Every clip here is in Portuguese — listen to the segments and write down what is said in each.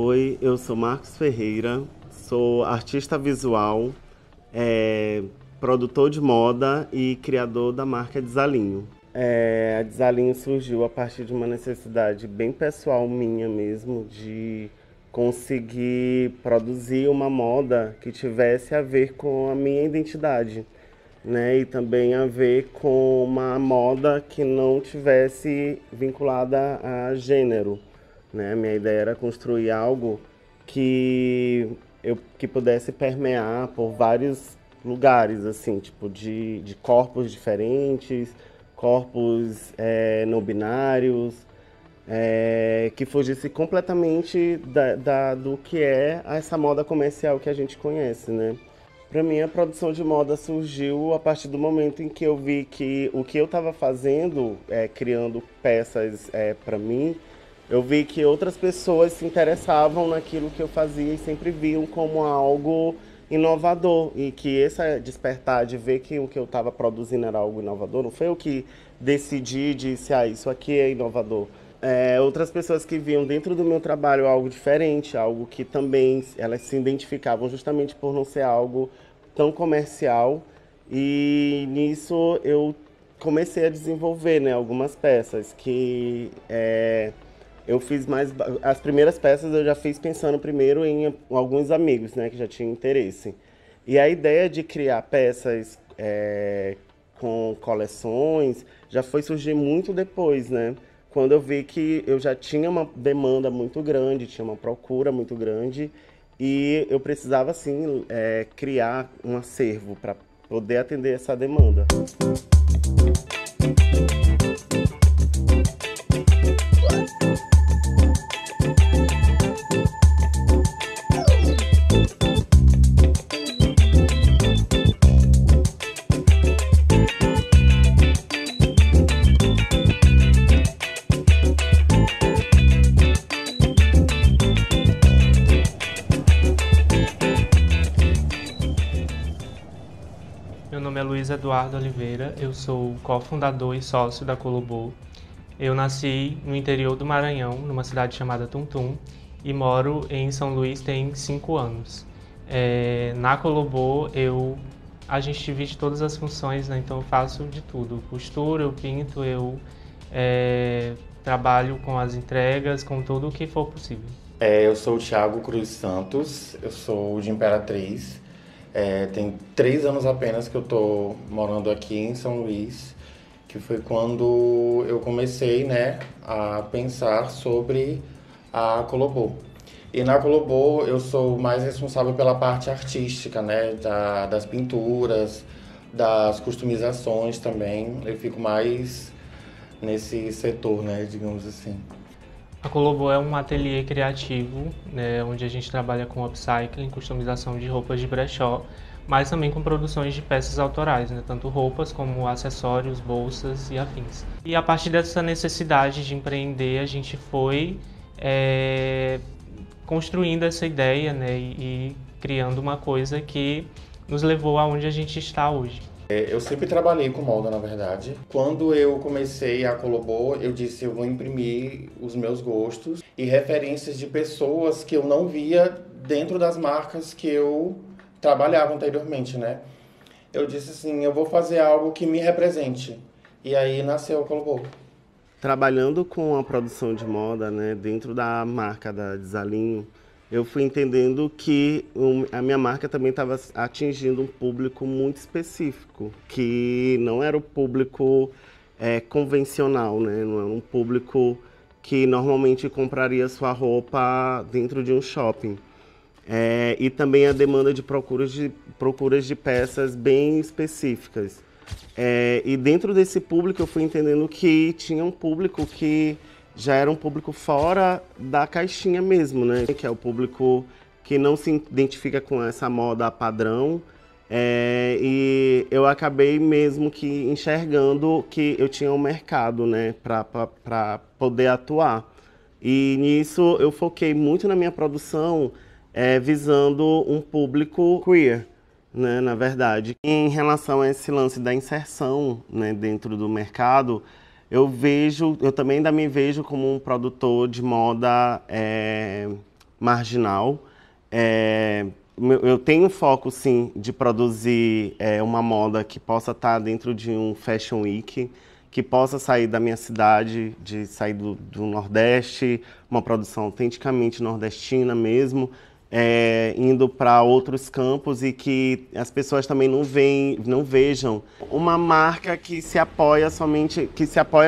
Oi, eu sou Marcos Ferreira, sou artista visual, produtor de moda e criador da marca Desalinho. A Desalinho surgiu a partir de uma necessidade bem pessoal minha mesmo, de conseguir produzir uma moda que tivesse a ver com a minha identidade, né? E também a ver com uma moda que não tivesse vinculada a gênero, né? Minha ideia era construir algo que pudesse permear por vários lugares, assim, tipo de corpos diferentes, corpos não binários, que fugisse completamente do que é essa moda comercial que a gente conhece, né? Para mim, a produção de moda surgiu a partir do momento em que eu vi que o que eu estava fazendo, criando peças para mim, eu vi que outras pessoas se interessavam naquilo que eu fazia e sempre viam como algo inovador. E que esse despertar de ver que o que eu estava produzindo era algo inovador, não foi eu que decidi e disse, isso aqui é inovador. Outras pessoas que viam dentro do meu trabalho algo diferente, algo que também elas se identificavam justamente por não ser algo tão comercial. E nisso eu comecei a desenvolver, né, algumas peças que eu fiz mais. As primeiras peças eu já fiz pensando primeiro em alguns amigos, né, que já tinham interesse. E a ideia de criar peças com coleções já foi surgir muito depois, né? Quando eu vi que eu já tinha uma demanda muito grande, tinha uma procura muito grande e eu precisava, assim, criar um acervo para poder atender essa demanda. Meu nome é Luiz Eduardo Oliveira, eu sou cofundador e sócio da Colobô. Eu nasci no interior do Maranhão, numa cidade chamada Tuntum, e moro em São Luís tem 5 anos. Na Colobô, a gente divide todas as funções, né? Então eu faço de tudo. Costuro, eu pinto, eu trabalho com as entregas, com tudo o que for possível. Eu sou o Thiago Cruz Santos, eu sou de Imperatriz. Tem 3 anos apenas que eu tô morando aqui em São Luís, que foi quando eu comecei, né, a pensar sobre a Colobô. E na Colobô eu sou mais responsável pela parte artística, né, das pinturas, das customizações também. Eu fico mais nesse setor, né, digamos assim. A Colobô é um ateliê criativo, né, onde a gente trabalha com upcycling, customização de roupas de brechó, mas também com produções de peças autorais, né, tanto roupas como acessórios, bolsas e afins. E a partir dessa necessidade de empreender, a gente foi construindo essa ideia, né, e criando uma coisa que nos levou aonde a gente está hoje. Eu sempre trabalhei com moda, na verdade. Quando eu comecei a Colobô, eu disse eu vou imprimir os meus gostos e referências de pessoas que eu não via dentro das marcas que eu trabalhava anteriormente, né? Eu disse assim, eu vou fazer algo que me represente. E aí nasceu a Colobô. Trabalhando com a produção de moda, né, dentro da marca da Desalinho, eu fui entendendo que a minha marca também estava atingindo um público muito específico, que não era o público convencional, né? Não era um público que normalmente compraria sua roupa dentro de um shopping. E também a demanda de procuras de peças bem específicas. E dentro desse público eu fui entendendo que tinha um público que já era um público fora da caixinha mesmo, né? Que é o público que não se identifica com essa moda padrão. E eu acabei mesmo que enxergando que eu tinha um mercado, né, para poder atuar. E nisso eu foquei muito na minha produção, visando um público queer, né, na verdade. Em relação a esse lance da inserção, né, dentro do mercado, eu também ainda me vejo como um produtor de moda marginal. Eu tenho um foco, sim, de produzir uma moda que possa estar dentro de um Fashion Week, que possa sair da minha cidade, de sair do Nordeste, uma produção autenticamente nordestina mesmo, indo para outros campos e que as pessoas também não vejam uma marca que se apoia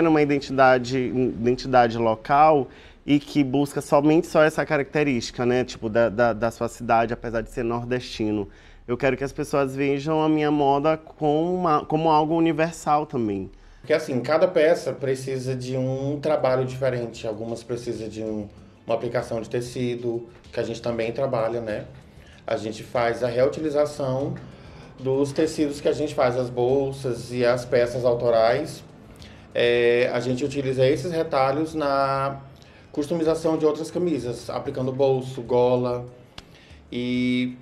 numa identidade local e que busca somente essa característica, né, tipo da sua cidade, apesar de ser nordestino. Eu quero que as pessoas vejam a minha moda como algo universal também. Porque assim, cada peça precisa de um trabalho diferente. Algumas precisam de uma aplicação de tecido, que a gente também trabalha, né? A gente faz a reutilização dos tecidos que a gente faz, as bolsas e as peças autorais. A gente utiliza esses retalhos na customização de outras camisas, aplicando bolso, gola. E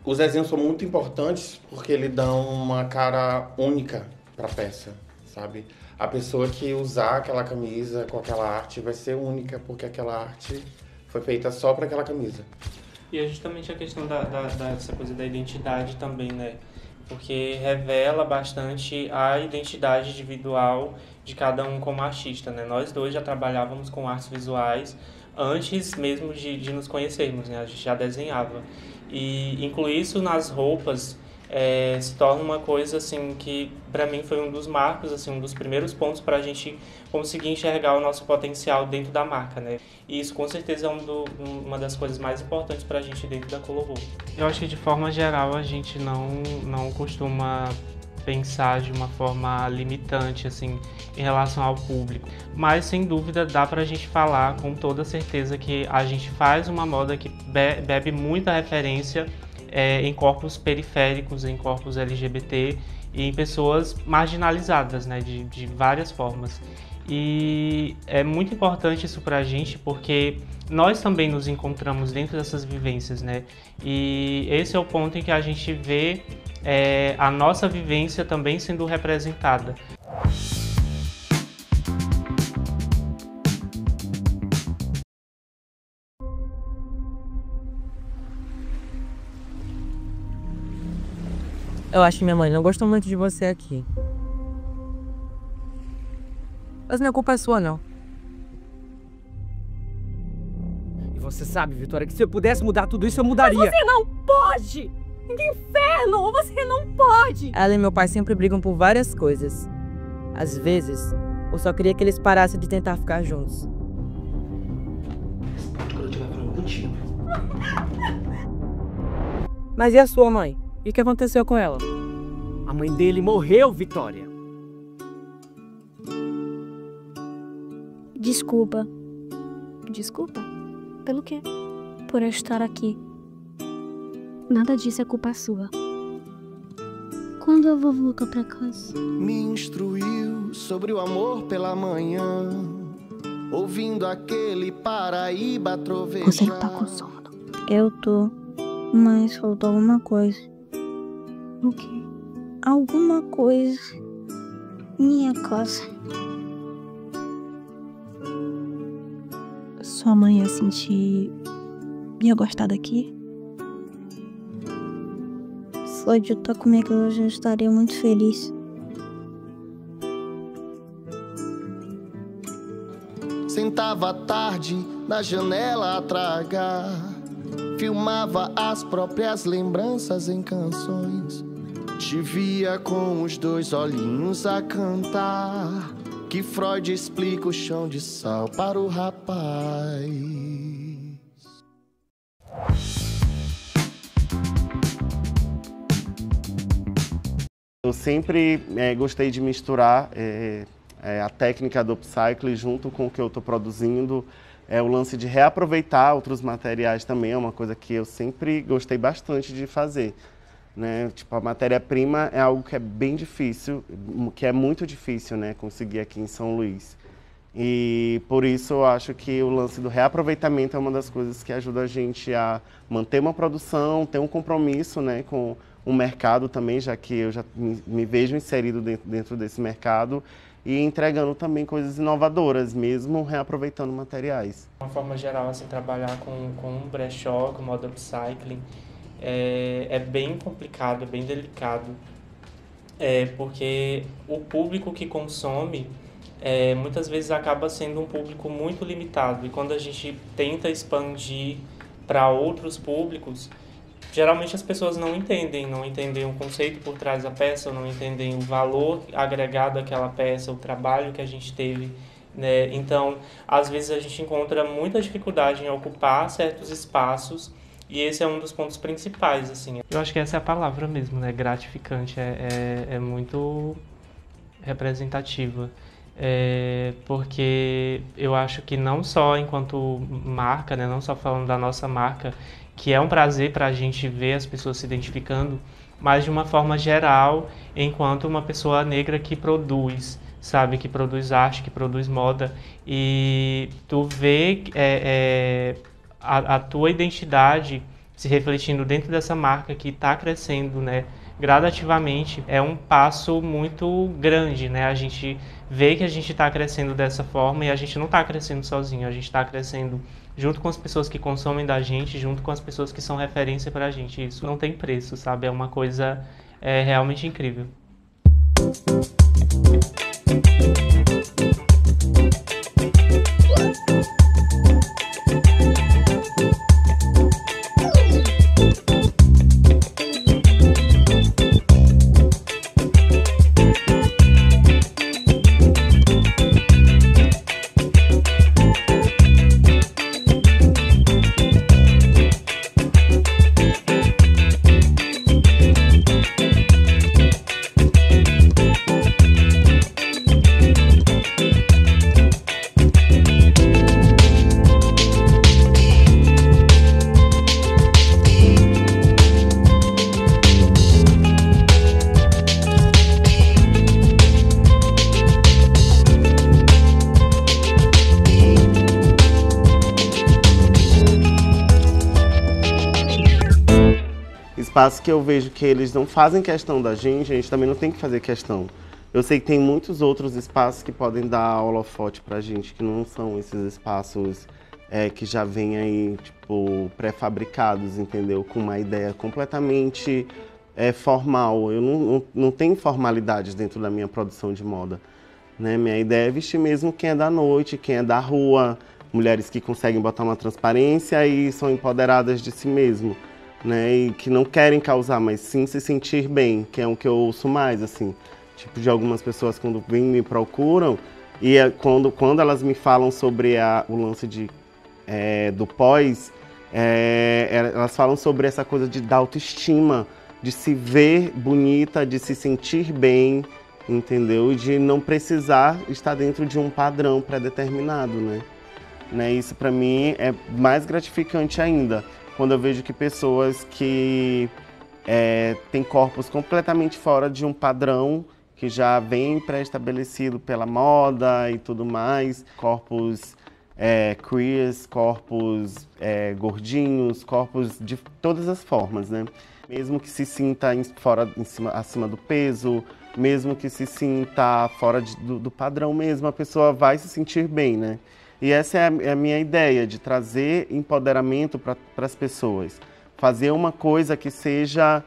os desenhos são muito importantes porque eles dão uma cara única para a peça, sabe? A pessoa que usar aquela camisa com aquela arte vai ser única, porque aquela arte foi feita só para aquela camisa. E é justamente a questão dessa coisa da identidade também, né? Porque revela bastante a identidade individual de cada um como artista, né? Nós dois já trabalhávamos com artes visuais antes mesmo de nos conhecermos, né? A gente já desenhava. E incluir isso nas roupas se torna uma coisa assim que para mim foi um dos marcos, assim, um dos primeiros pontos para a gente conseguir enxergar o nosso potencial dentro da marca, né? E isso com certeza é uma das coisas mais importantes para a gente dentro da Colobô. Eu acho que de forma geral a gente não costuma pensar de uma forma limitante assim em relação ao público, mas sem dúvida dá pra gente falar com toda certeza que a gente faz uma moda que bebe muita referência em corpos periféricos, em corpos LGBT e em pessoas marginalizadas, né, de várias formas. E é muito importante isso pra gente porque nós também nos encontramos dentro dessas vivências, né? E esse é o ponto em que a gente vê a nossa vivência também sendo representada. Eu acho que minha mãe não gostou muito de você aqui. Mas não é culpa sua, não. E você sabe, Vitória, que se eu pudesse mudar tudo isso, eu mudaria. Mas você não pode! Que inferno! Você não pode! Ela e meu pai sempre brigam por várias coisas. Às vezes, eu só queria que eles parassem de tentar ficar juntos. Quando eu tiver falando contigo. Mas e a sua mãe? E o que aconteceu com ela? A mãe dele morreu, Vitória. Desculpa. Desculpa? Pelo quê? Por eu estar aqui. Nada disso é culpa sua. Quando eu vou voltar pra casa? Me instruiu sobre o amor pela manhã, ouvindo aquele Paraíba trovejar. Você tá com sono? Eu tô, mas faltou alguma coisa. O quê? Alguma coisa. Minha casa. Sua mãe ia sentir... ia gostar daqui? Só de estar comigo eu já estaria muito feliz. Sentava à tarde na janela a tragar, filmava as próprias lembranças em canções. Te via com os dois olhinhos a cantar, que Freud explica o chão de sal para o rapaz. Eu sempre gostei de misturar a técnica do upcycling junto com o que eu estou produzindo. O lance de reaproveitar outros materiais também é uma coisa que eu sempre gostei bastante de fazer, né? Tipo, a matéria-prima é algo que é bem difícil, que é muito difícil, né, conseguir aqui em São Luís. E por isso eu acho que o lance do reaproveitamento é uma das coisas que ajuda a gente a manter uma produção, ter um compromisso, né, com o mercado também, já que eu já me vejo inserido dentro desse mercado, e entregando também coisas inovadoras, mesmo reaproveitando materiais. De uma forma geral, assim, trabalhar com um brechó, com moda upcycling, é bem complicado, é bem delicado, porque o público que consome muitas vezes acaba sendo um público muito limitado, e quando a gente tenta expandir para outros públicos, geralmente as pessoas não entendem o conceito por trás da peça, não entendem o valor agregado àquela peça, o trabalho que a gente teve, né? Então, às vezes a gente encontra muita dificuldade em ocupar certos espaços, e esse é um dos pontos principais, assim. Eu acho que essa é a palavra mesmo, né? Gratificante, é muito representativa. Porque eu acho que não só enquanto marca, né, não só falando da nossa marca, que é um prazer para a gente ver as pessoas se identificando, mas de uma forma geral, enquanto uma pessoa negra que produz, sabe, que produz arte, que produz moda, e tu vê a tua identidade se refletindo dentro dessa marca que está crescendo, né, gradativamente, é um passo muito grande, né? A gente vê que a gente está crescendo dessa forma, e a gente não está crescendo sozinho, a gente está crescendo junto com as pessoas que consomem da gente, junto com as pessoas que são referência para a gente. Isso não tem preço, sabe? É uma coisa realmente incrível. Espaços que eu vejo que eles não fazem questão da gente também não tem que fazer questão. Eu sei que tem muitos outros espaços que podem dar holofote pra gente, que não são esses espaços que já vêm aí, tipo, pré-fabricados, entendeu? Com uma ideia completamente formal. Eu não tenho formalidades dentro da minha produção de moda, né? Minha ideia é vestir mesmo quem é da noite, quem é da rua, mulheres que conseguem botar uma transparência e são empoderadas de si mesmo, né, e que não querem causar, mas sim se sentir bem, que é o que eu ouço mais, assim, tipo, de algumas pessoas quando vêm me procuram, e quando elas me falam sobre o lance do pós, elas falam sobre essa coisa da autoestima, de se ver bonita, de se sentir bem, entendeu? E de não precisar estar dentro de um padrão pré-determinado, né? Isso para mim é mais gratificante ainda, quando eu vejo que pessoas que têm corpos completamente fora de um padrão que já vem pré-estabelecido pela moda e tudo mais, corpos queers, corpos gordinhos, corpos de todas as formas, né? Mesmo que se sinta acima do peso, mesmo que se sinta fora do padrão mesmo, a pessoa vai se sentir bem, né? E essa é a minha ideia, de trazer empoderamento para as pessoas. Fazer uma coisa que seja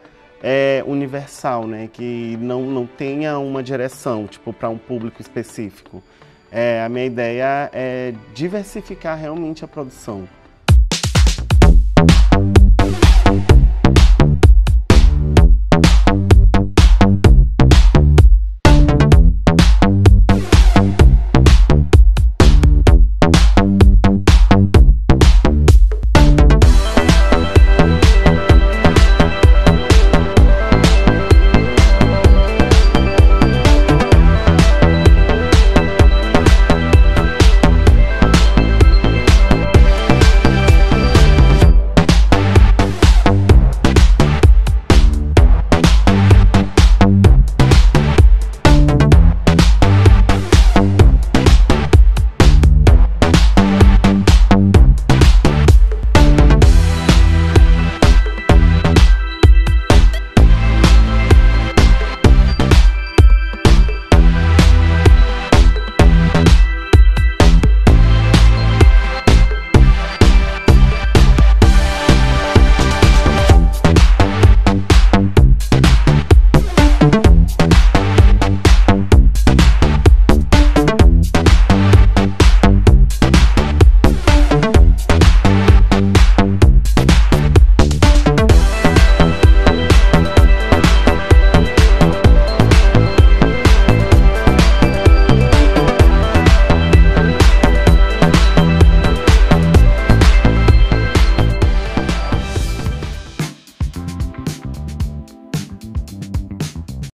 universal, né? Que não tenha uma direção, tipo, para um público específico. A minha ideia é diversificar realmente a produção.